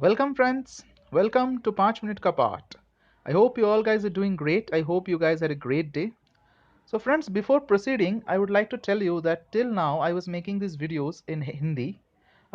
Welcome friends, welcome to 5 Minute Ka Part. I hope you all guys are doing great. I hope you guys had a great day. So friends, before proceeding, I would like to tell you that till now I was making these videos in Hindi.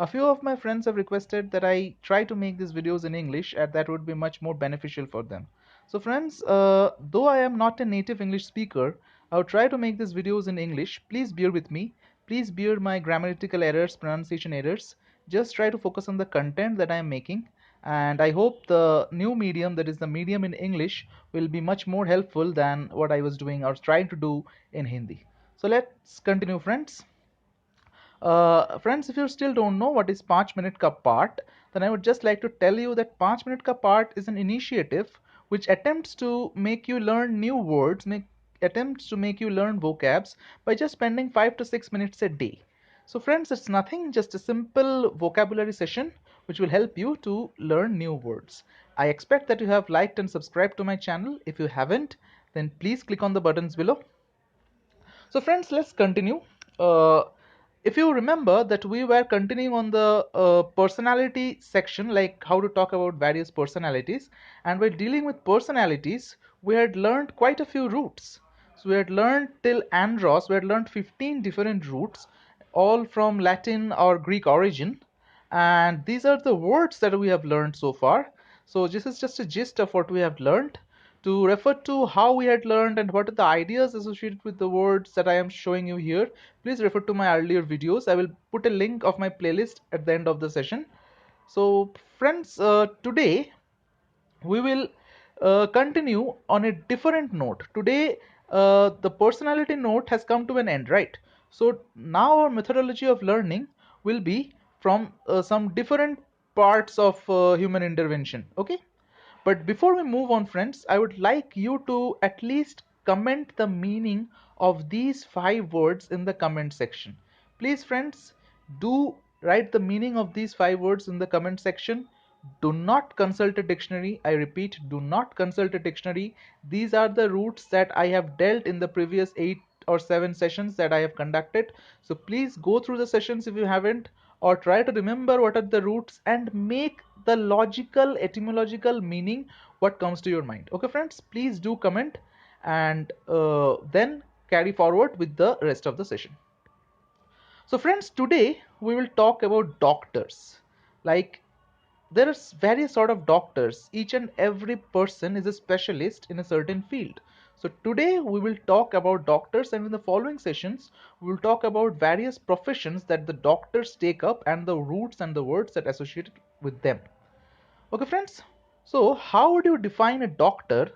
A few of my friends have requested that I try to make these videos in English and that would be much more beneficial for them. So friends, though I am not a native English speaker, I will try to make these videos in English. Please bear with me. Please bear my grammatical errors, pronunciation errors. Just try to focus on the content that I am making, and I hope the new medium, that is the medium in English, will be much more helpful than what I was doing or trying to do in Hindi. So let's continue friends. Friends, if you still don't know what is 5 Minute Ka Part, then I would just like to tell you that 5 Minute Ka Part is an initiative which attempts to make you learn new words, attempts to make you learn vocabs by just spending 5 to 6 minutes a day. So friends, it's nothing, just a simple vocabulary session which will help you to learn new words. I expect that you have liked and subscribed to my channel. If you haven't, then please click on the buttons below. So friends, let's continue. Uh, if you remember that we were continuing on the personality section, like how to talk about various personalities, and we're dealing with personalities, we had learned quite a few roots. So we had learned till Andros, we had learned 15 different roots, all from Latin or Greek origin, and these are the words that we have learned so far. So this is just a gist of what we have learned. To refer to how we had learned and what are the ideas associated with the words that I am showing you here, please refer to my earlier videos. I will put a link of my playlist at the end of the session. So friends, today we will continue on a different note. Today the personality note has come to an end, right? So now our methodology of learning will be from some different parts of human intervention. Okay, but before we move on friends, I would like you to at least comment the meaning of these 5 words in the comment section. Please friends, do write the meaning of these 5 words in the comment section. Do not consult a dictionary. I repeat, do not consult a dictionary. These are the roots that I have dealt in the previous 8 or 7 sessions that I have conducted. So please go through the sessions if you haven't, or try to remember what are the roots and make the logical etymological meaning what comes to your mind. Okay friends, please do comment and then carry forward with the rest of the session. So friends, today we will talk about doctors. Like, there are various sort of doctors. Each and every person is a specialist in a certain field. So today we will talk about doctors, and in the following sessions we will talk about various professions that the doctors take up and the roots and the words that are associated with them. Okay friends, so how would you define a doctor,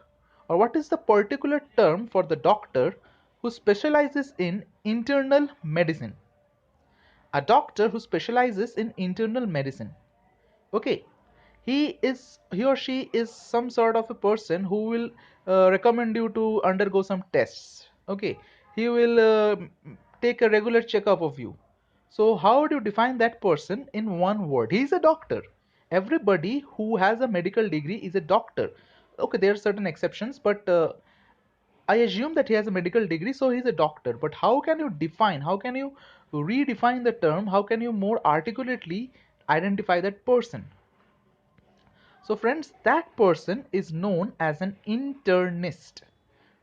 or what is the particular term for the doctor who specializes in internal medicine? A doctor who specializes in internal medicine. Okay, he or she is some sort of a person who will recommend you to undergo some tests. Okay, he will take a regular checkup of you. So how would you define that person in one word? He is a doctor. Everybody who has a medical degree is a doctor. Okay, there are certain exceptions, but I assume that he has a medical degree, so he's a doctor. But how can you define, how can you redefine the term, how can you more articulately identify that person? So friends, that person is known as an internist.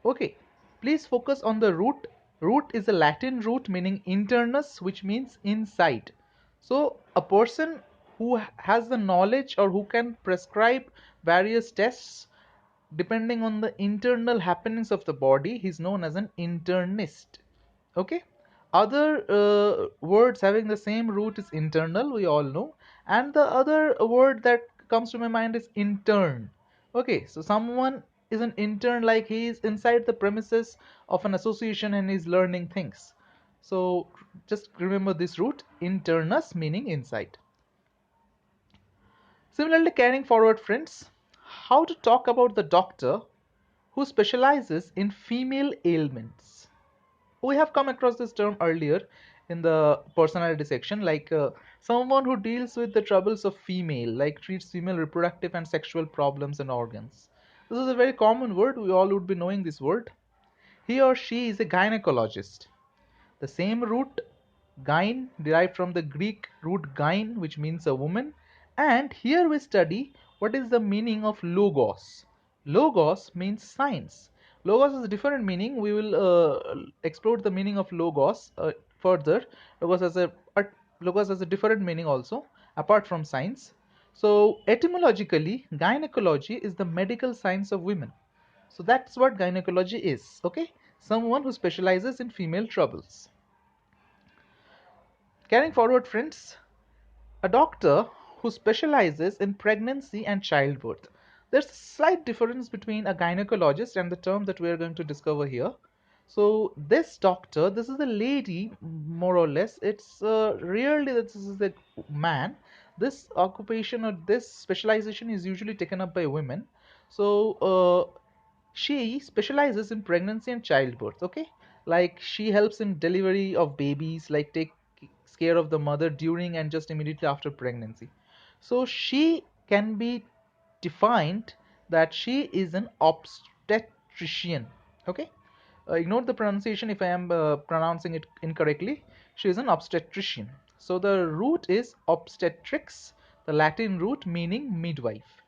Okay, please focus on the root. Root is a Latin root meaning internus, which means inside. So a person who has the knowledge or who can prescribe various tests depending on the internal happenings of the body, he's known as an internist. Okay, other words having the same root is internal, we all know, and the other word that comes to my mind is intern. Okay, so someone is an intern, like he is inside the premises of an association and is learning things. So just remember this root, internus, meaning inside. Similarly, carrying forward friends, how to talk about the doctor who specializes in female ailments. We have come across this term earlier in the personality section, like someone who deals with the troubles of female, like treats female reproductive and sexual problems and organs. This is a very common word, we all would be knowing this word. He or she is a gynecologist. The same root, gyne, derived from the Greek root gyne, which means a woman, And here we study what is the meaning of logos. Logos means science. Logos has a different meaning. We will explore the meaning of logos further. Logos has a different meaning also apart from science. So etymologically, gynecology is the medical science of women. So that's what gynecology is. Okay, someone who specializes in female troubles. Carrying forward, friends, a doctor who specializes in pregnancy and childbirth. There's a slight difference between a gynecologist and the term that we are going to discover here. So this doctor, this is a lady, more or less. It's rarely that this is a man. This occupation or this specialization is usually taken up by women. So she specializes in pregnancy and childbirth. Okay, like she helps in delivery of babies, like take care of the mother during and just immediately after pregnancy. So she can be defined that she is an obstetrician. Okay, ignore the pronunciation if I am pronouncing it incorrectly. She is an obstetrician. So the root is obstetrics, the Latin root meaning midwife.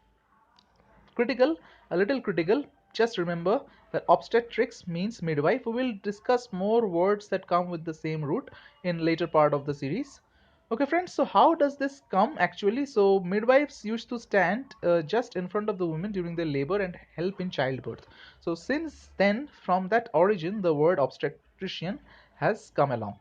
Critical, a little critical. Just remember that obstetrics means midwife. We will discuss more words that come with the same root in later part of the series. Okay friends, so how does this come actually? So midwives used to stand just in front of the women during their labor and help in childbirth. So since then, from that origin, the word obstetrician has come along.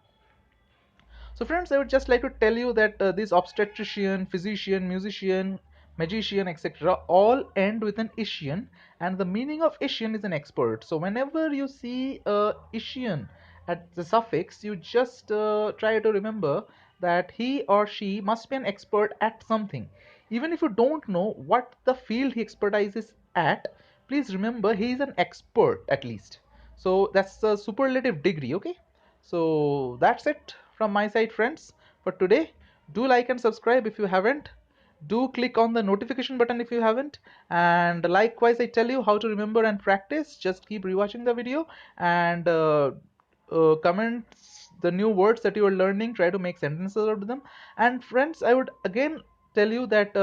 So friends, I would just like to tell you that this obstetrician, physician, musician, magician, etc. all end with an Isian, and the meaning of Isian is an expert. So whenever you see Isian at the suffix, you just try to remember that he or she must be an expert at something. Even if you don't know what the field he expertises at, please remember he is an expert at least. So that's the superlative degree, okay? So that's it from my side, friends, for today. Do like and subscribe if you haven't. Do click on the notification button if you haven't. And likewise, I tell you how to remember and practice. Just keep rewatching the video and comment the new words that you are learning. Try to make sentences out of them. And friends, I would again tell you that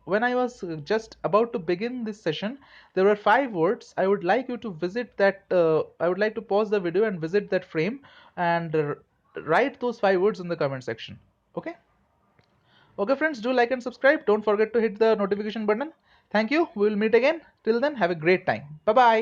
when I was just about to begin this session, there were 5 words. I would like you to visit that. I would like to pause the video and visit that frame and write those 5 words in the comment section. Okay. Okay, friends, do like and subscribe. Don't forget to hit the notification button. Thank you. We will meet again. Till then, have a great time. Bye bye.